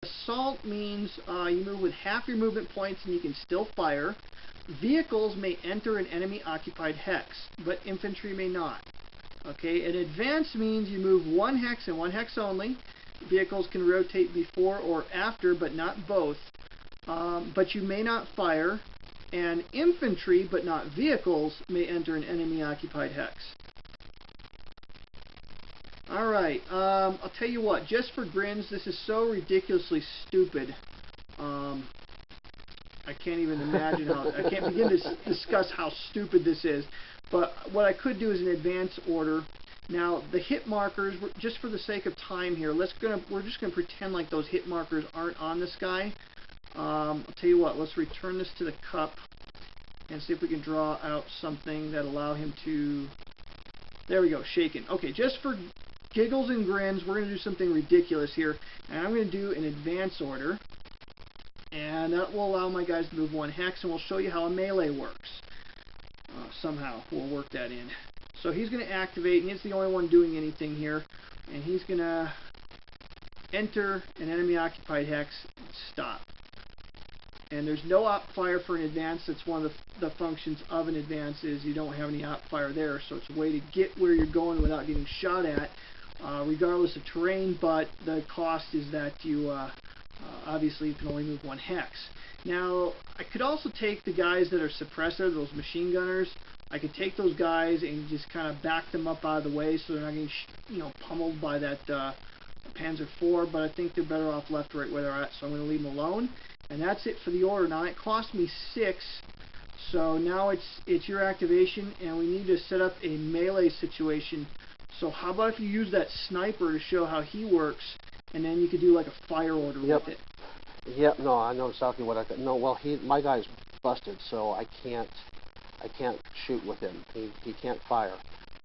Assault means you move with half your movement points and you can still fire. Vehicles may enter an enemy-occupied hex, but infantry may not. Okay, an advance means you move one hex and one hex only. Vehicles can rotate before or after, but not both. But you may not fire. And infantry, but not vehicles, may enter an enemy-occupied hex. Alright, I'll tell you what, just for grins, this is so ridiculously stupid. I can't even imagine how, I can't begin to discuss how stupid this is. But what I could do is an advance order. Now, the hit markers, just for the sake of time here, we're just going to pretend like those hit markers aren't on this guy. I'll tell you what, let's return this to the cup and see if we can draw out something that allow him to, there we go, shaken. Okay, just for giggles and grins, we're going to do something ridiculous here, and I'm going to do an advance order, and that will allow my guys to move one hex, and we'll show you how a melee works. Somehow, we'll work that in. So he's going to activate, and he's the only one doing anything here, and he's going to enter an enemy-occupied hex and stop. And there's no op fire for an advance. That's one of the functions of an advance, is you don't have any op fire there, so it's a way to get where you're going without getting shot at, regardless of terrain, but the cost is that you obviously you can only move one hex. Now, I could also take the guys that are suppressor, those machine gunners. I could take those guys and just kind of back them up out of the way so they're not getting pummeled by that Panzer IV, but I think they're better off left right where they're at, so I'm going to leave them alone. And that's it for the order. Now, it cost me 6, so now it's your activation, and we need to set up a melee situation. So how about if you use that sniper to show how he works, and then you could do like a fire order with it. Yep, no, I know exactly what I got. No, well, my guy's busted, so I can't shoot with him. He can't fire.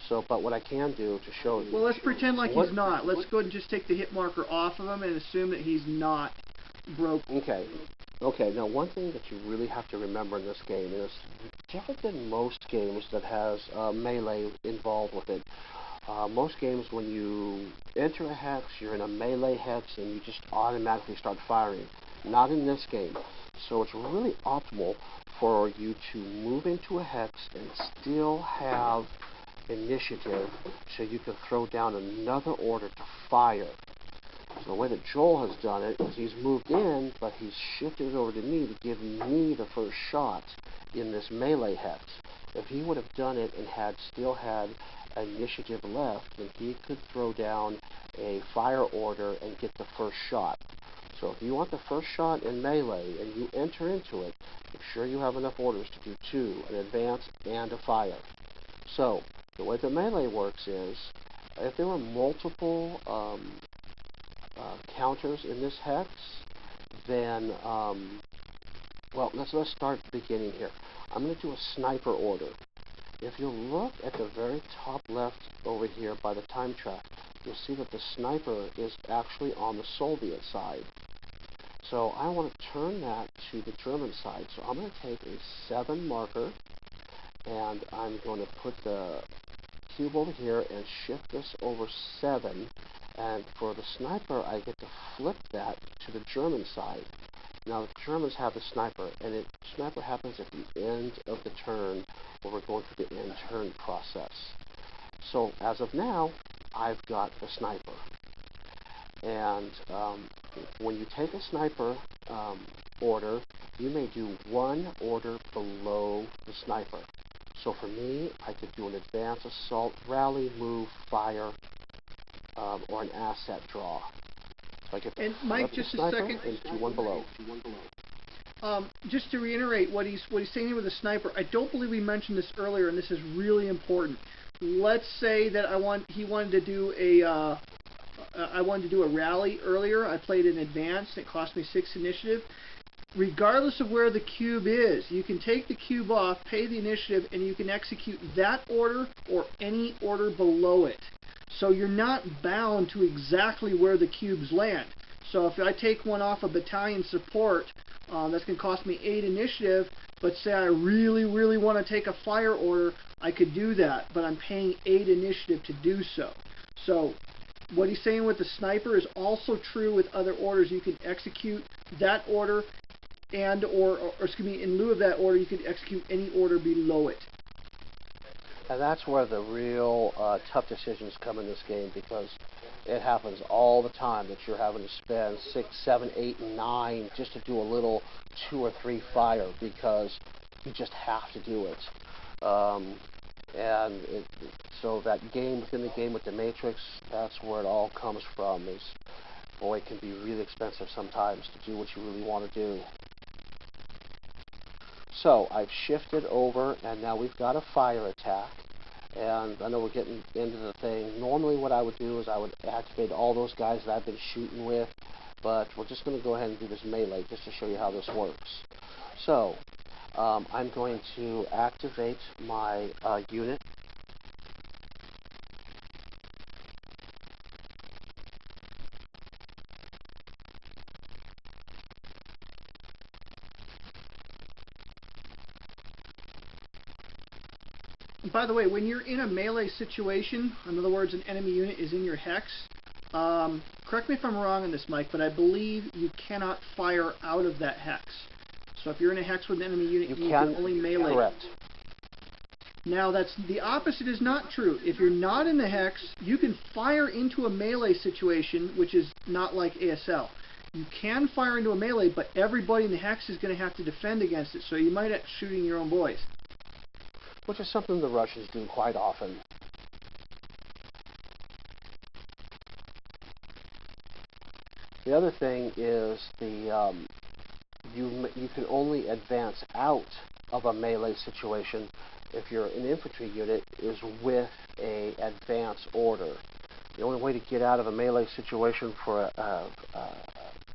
So, but what I can do to show you... Well, let's pretend like he's not. Let's go ahead and just take the hit marker off of him and assume that he's not broken. Okay. Okay, now one thing that you really have to remember in this game is different than most games that has melee involved with it. Most games, when you enter a hex, you're in a melee hex and you just automatically start firing. Not in this game. So it's really optimal for you to move into a hex and still have initiative so you can throw down another order to fire. So the way that Joel has done it is he's moved in, but he's shifted over to me to give me the first shot in this melee hex. If he would have done it and still had initiative left, then he could throw down a fire order and get the first shot. So if you want the first shot in melee and you enter into it, make sure you have enough orders to do 2, an advance and a fire. So the way the melee works is, if there were multiple counters in this hex, then, well, let's start beginning here. I'm going to do a sniper order. If you look at the very top left over here by the time track, you'll see that the sniper is actually on the Soviet side. So I want to turn that to the German side. So I'm going to take a 7 marker, and I'm going to put the cube over here and shift this over 7. And for the sniper, I get to flip that to the German side. Now, the Germans have the sniper, and the sniper happens at the end of the turn, where we're going through the end turn process. So, as of now, I've got the sniper. And when you take a sniper order, you may do 1 order below the sniper. So for me, I could do an advance, assault, rally, move, fire, or an asset draw. So I get and Mike, just a second. And do 1 below. Just to reiterate what he's saying here with the sniper, I don't believe we mentioned this earlier, and this is really important. Let's say that he wanted to do a rally earlier. I played in advance. It cost me 6 initiative. Regardless of where the cube is, you can take the cube off, pay the initiative, and you can execute that order or any order below it. So you're not bound to exactly where the cubes land. So if I take one off a battalion support, that's going to cost me 8 initiative, but say I really, really want to take a fire order, I could do that, but I'm paying 8 initiative to do so. So what he's saying with the sniper is also true with other orders. You can execute that order or excuse me, in lieu of that order, you can execute any order below it. And that's where the real tough decisions come in this game, because it happens all the time that you're having to spend 6, 7, 8, and 9 just to do a little 2 or 3 fire, because you just have to do it. So that game within the game with the Matrix, that's where it all comes from. Is, boy, it can be really expensive sometimes to do what you really want to do. So I've shifted over, and now we've got a fire attack. And I know we're getting into the thing. Normally what I would do is I would activate all those guys that I've been shooting with, but we're just going to go ahead and do this melee just to show you how this works. So I'm going to activate my unit. By the way, when you're in a melee situation, in other words, an enemy unit is in your hex, correct me if I'm wrong on this, Mike, but I believe you cannot fire out of that hex. So if you're in a hex with an enemy unit, you can only melee. Correct. Now, the opposite is not true. If you're not in the hex, you can fire into a melee situation, which is not like ASL. You can fire into a melee, but everybody in the hex is going to have to defend against it, so you might end up shooting your own boys. Which is something the Russians do quite often. The other thing is you can only advance out of a melee situation if you're an infantry unit is with a advance order. The only way to get out of a melee situation for a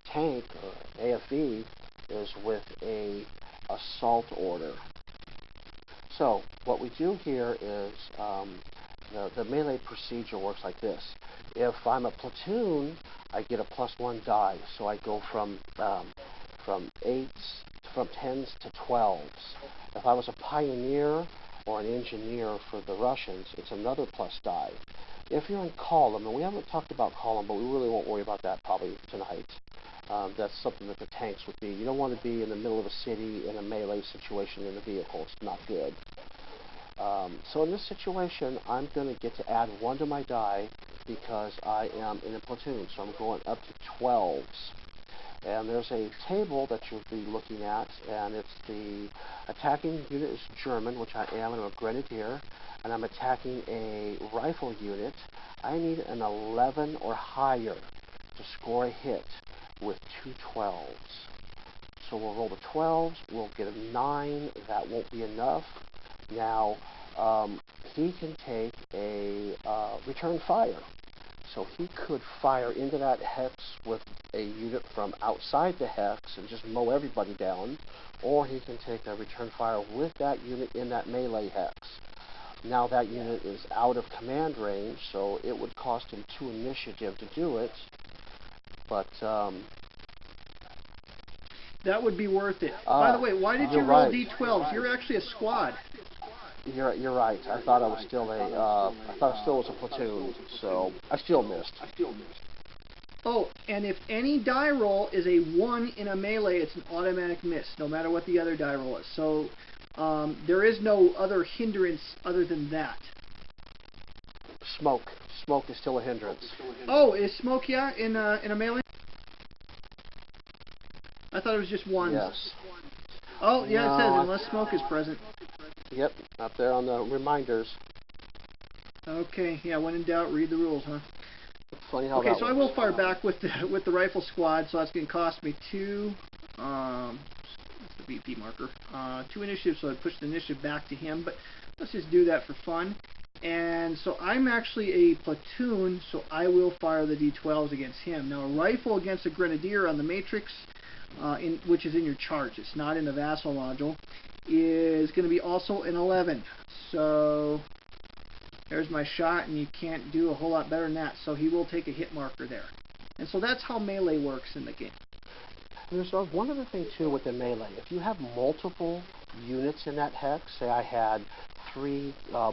tank or AFE is with a assault order. So what we do here is the melee procedure works like this. If I'm a platoon, I get a +1 die, so I go from 8s, from 10s to 12s. If I was a pioneer or an engineer for the Russians, it's another plus die. If you're in column, and we haven't talked about column, but we really won't worry about that probably tonight. That's something that the tanks would be. You don't want to be in the middle of a city in a melee situation in a vehicle. It's not good. So in this situation, I'm going to get to add 1 to my die because I am in a platoon. So I'm going up to 12s. And there's a table that you'll be looking at, and it's the attacking unit is German, which I am, and I'm a grenadier, and I'm attacking a rifle unit. I need an 11 or higher to score a hit with 2 12s. So we'll roll the 12s, we'll get a 9, that won't be enough. Now, he can take a return fire. So he could fire into that hex with a unit from outside the hex and just mow everybody down, or he can take a return fire with that unit in that melee hex. Now that unit is out of command range, so it would cost him 2 initiative to do it, but that would be worth it. By the way, why did you roll D12s? You're actually a squad. You're right. I thought I was still I thought I still was a platoon, so I still missed. Oh, and if any die roll is a 1 in a melee, it's an automatic miss, no matter what the other die roll is. So there is no other hindrance other than that. Smoke. Smoke is still a hindrance. Oh, is smoke, yeah, in a melee? I thought it was just 1s. Yes. Oh, yeah, no, it says unless smoke is present. Yep, up there on the reminders. Okay, yeah, when in doubt, read the rules, huh? Funny how okay, that so works. I will fire back with the rifle squad, so that's going to cost me 2, that's the VP marker, 2 initiative, so I push the initiative back to him, but let's just do that for fun. And so I'm actually a platoon, so I will fire the D12s against him. Now, a rifle against a grenadier on the Matrix, which is in your charge, it's not in the Vassal module, is going to be also an 11. So there's my shot, and you can't do a whole lot better than that. So he will take a hit marker there. And so that's how melee works in the game. There's one other thing too with the melee. If you have multiple units in that hex, say I had 3, I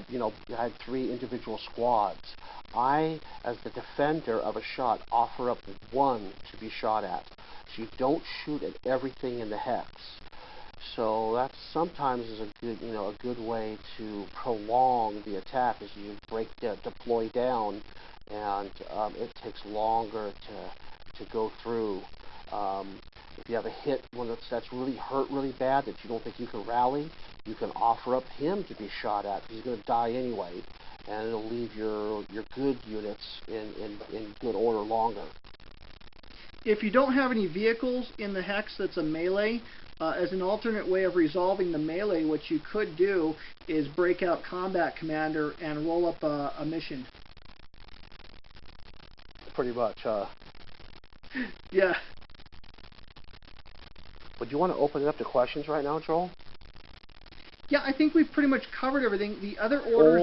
had 3 individual squads. I, as the defender of a shot, offer up one to be shot at. So you don't shoot at everything in the hex. So that sometimes is a good, a good way to prolong the attack as you deploy down, and it takes longer to go through. If you have a hit that's really hurt really bad that you don't think you can rally, you can offer up him to be shot at. He's going to die anyway, and it'll leave your good units in good order longer. If you don't have any vehicles in the hex that's a melee, as an alternate way of resolving the melee, what you could do is break out Combat Commander and roll up a mission. Pretty much, Yeah. Would you want to open it up to questions right now, Joel? Yeah, I think we've pretty much covered everything. The other orders